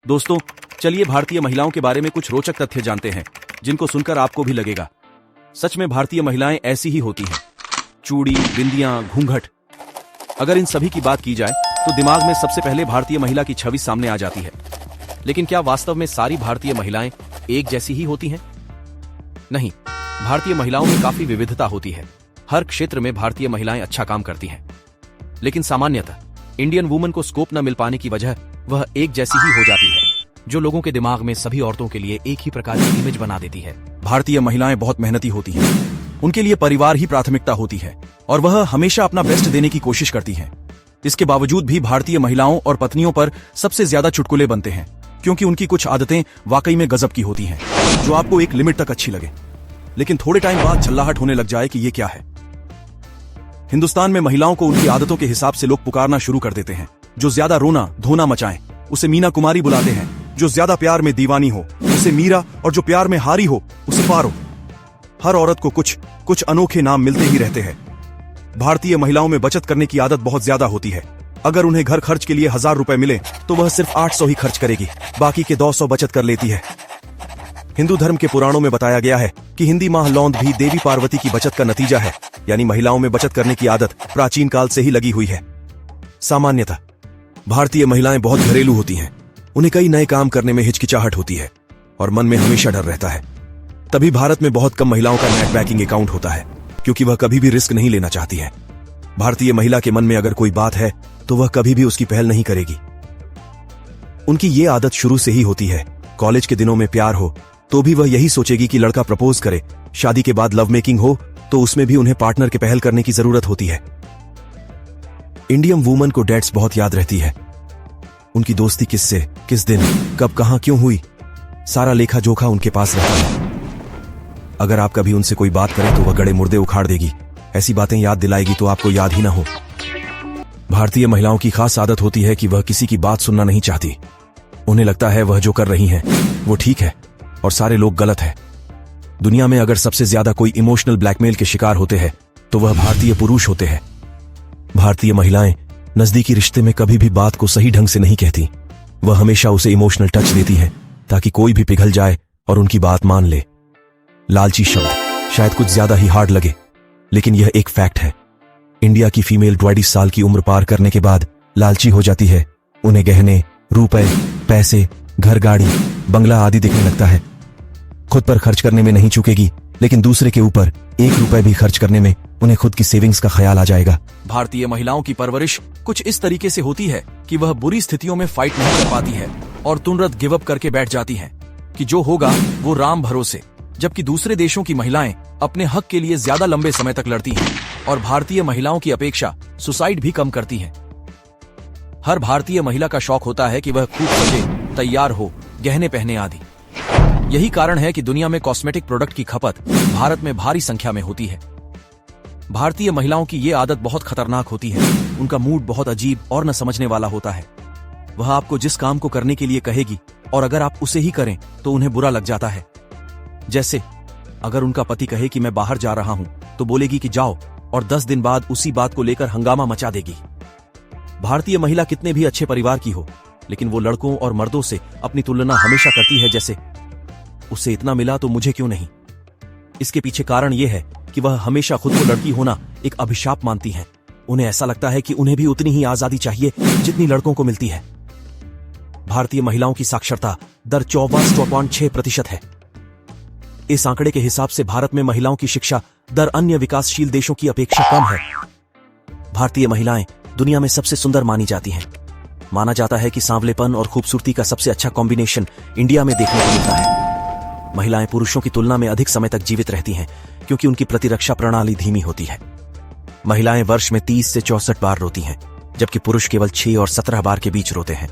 दोस्तों, चलिए भारतीय महिलाओं के बारे में कुछ रोचक तथ्य जानते हैं जिनको सुनकर आपको भी लगेगा सच में भारतीय महिलाएं ऐसी ही होती हैं। चूड़ी, बिंदियां, घूंघट, अगर इन सभी की बात की जाए तो दिमाग में सबसे पहले भारतीय महिला की छवि सामने आ जाती है। लेकिन क्या वास्तव में सारी भारतीय महिलाएं एक जैसी ही होती हैं? नहीं, भारतीय महिलाओं में काफी विविधता होती है। हर क्षेत्र में भारतीय महिलाएं अच्छा काम करती हैं, लेकिन सामान्यतः इंडियन वुमन को स्कोप न मिल पाने की वजह वह एक जैसी ही हो जाती है, जो लोगों के दिमाग में सभी औरतों के लिए एक ही प्रकार की इमेज बना देती है। भारतीय महिलाएं बहुत मेहनती होती हैं। उनके लिए परिवार ही प्राथमिकता होती है और वह हमेशा अपना बेस्ट देने की कोशिश करती हैं। इसके बावजूद भी भारतीय महिलाओं और पत्नियों पर सबसे ज्यादा चुटकुले बनते हैं, क्योंकि उनकी कुछ आदतें वाकई में गजब की होती हैं, जो आपको एक लिमिट तक अच्छी लगे, लेकिन थोड़े टाइम बाद झल्लाहट होने लग जाए कि ये क्या है। हिंदुस्तान में महिलाओं को उनकी आदतों के हिसाब से लोग पुकारना शुरू कर देते हैं। जो ज्यादा रोना धोना मचाएं उसे मीना कुमारी बुलाते हैं, जो ज्यादा प्यार में दीवानी हो उसे मीरा, और जो प्यार में हारी हो उसे पारो। हर औरत को कुछ अनोखे नाम मिलते ही रहते हैं। भारतीय महिलाओं में बचत करने की आदत बहुत ज्यादा होती है। अगर उन्हें घर खर्च के लिए 1000 रुपए मिले तो वह सिर्फ 800 ही खर्च करेगी, बाकी के 200 बचत कर लेती है। हिंदू धर्म के पुराणों में बताया गया है कि हिंदी माह लौंद भी देवी पार्वती की बचत का नतीजा है, यानी महिलाओं में बचत करने की आदत प्राचीन काल से ही लगी हुई है। सामान्यतः भारतीय महिलाएं बहुत घरेलू होती हैं। उन्हें कई नए काम करने में हिचकिचाहट होती है और मन में हमेशा डर रहता है। तभी भारत में बहुत कम महिलाओं का नेट बैंकिंग अकाउंट होता है, क्योंकि वह कभी भी रिस्क नहीं लेना चाहती है। भारतीय महिला के मन में अगर कोई बात है तो वह कभी भी उसकी पहल नहीं करेगी। उनकी ये आदत शुरू से ही होती है। कॉलेज के दिनों में प्यार हो तो भी वह यही सोचेगी कि लड़का प्रपोज करे। शादी के बाद लव मेकिंग हो तो उसमें भी उन्हें पार्टनर के पहल करने की जरूरत होती है। इंडियन वुमन को डेट्स बहुत याद रहती है। उनकी दोस्ती किससे, किस दिन, कब, कहां, क्यों हुई, सारा लेखा जोखा उनके पास रहता है। अगर आप कभी उनसे कोई बात करें तो वह गड़े मुर्दे उखाड़ देगी। ऐसी बातें याद दिलाएगी तो आपको याद ही ना हो। भारतीय महिलाओं की खास आदत होती है कि वह किसी की बात सुनना नहीं चाहती। उन्हें लगता है वह जो कर रही हैं वो ठीक है और सारे लोग गलत है। दुनिया में अगर सबसे ज्यादा कोई इमोशनल ब्लैकमेल के शिकार होते हैं तो वह भारतीय पुरुष होते हैं। भारतीय महिलाएं नजदीकी रिश्ते में कभी भी बात को सही ढंग से नहीं कहती। वह हमेशा उसे इमोशनल टच देती हैं ताकि कोई भी पिघल जाए और उनकी बात मान ले। लालची शब्द शायद कुछ ज्यादा ही हार्ड लगे, लेकिन यह एक फैक्ट है। इंडिया की फीमेल 42 साल की उम्र पार करने के बाद लालची हो जाती है। उन्हें गहने, रुपए, पैसे, घर, गाड़ी, बंगला आदि दिखने लगता है। खुद पर खर्च करने में नहीं चूकेगी, लेकिन दूसरे के ऊपर 1 रुपए भी खर्च करने में उन्हें खुद की सेविंग्स का ख्याल आ जाएगा। भारतीय महिलाओं की परवरिश कुछ इस तरीके से होती है कि वह बुरी स्थितियों में फाइट नहीं कर पाती है और तुरंत गिव अप करके बैठ जाती हैं कि जो होगा वो राम भरोसे। जबकि दूसरे देशों की महिलाएं अपने हक के लिए ज्यादा लंबे समय तक लड़ती हैं और भारतीय महिलाओं की अपेक्षा सुसाइड भी कम करती हैं। हर भारतीय महिला का शौक होता है कि वह खूब सजे, तैयार हो, गहने पहने आदि। यही कारण है कि दुनिया में कॉस्मेटिक प्रोडक्ट की खपत भारत में भारी संख्या में होती है। भारतीय महिलाओं की ये आदत बहुत खतरनाक होती है। उनका मूड बहुत अजीब और न समझने वाला होता है। वह आपको जिस काम को करने के लिए कहेगी और अगर आप उसे ही करें तो उन्हें बुरा लग जाता है। जैसे अगर उनका पति कहे कि मैं बाहर जा रहा हूं तो बोलेगी कि जाओ, और 10 दिन बाद उसी बात को लेकर हंगामा मचा देगी। भारतीय महिला कितने भी अच्छे परिवार की हो, लेकिन वो लड़कों और मर्दों से अपनी तुलना हमेशा करती है, जैसे उससे इतना मिला तो मुझे क्यों नहीं। इसके पीछे कारण यह है कि वह हमेशा खुद को लड़की होना एक अभिशाप मानती हैं। उन्हें ऐसा लगता है कि उन्हें भी उतनी ही आजादी चाहिए जितनी लड़कों को मिलती है। भारतीय महिलाओं की साक्षरता दर 24.6% है। इस आंकड़े के हिसाब से भारत में महिलाओं की शिक्षा दर अन्य विकासशील देशों की अपेक्षा कम है। भारतीय महिलाएं दुनिया में सबसे सुंदर मानी जाती हैं। माना जाता है कि सांवलेपन और खूबसूरती का सबसे अच्छा कॉम्बिनेशन इंडिया में देखने को मिलता है। महिलाएं पुरुषों की तुलना में अधिक समय तक जीवित रहती हैं, क्योंकि उनकी प्रतिरक्षा प्रणाली धीमी होती है। महिलाएं वर्ष में 30 से 64 बार रोती हैं, जबकि पुरुष केवल 6 और 17 बार के बीच रोते हैं।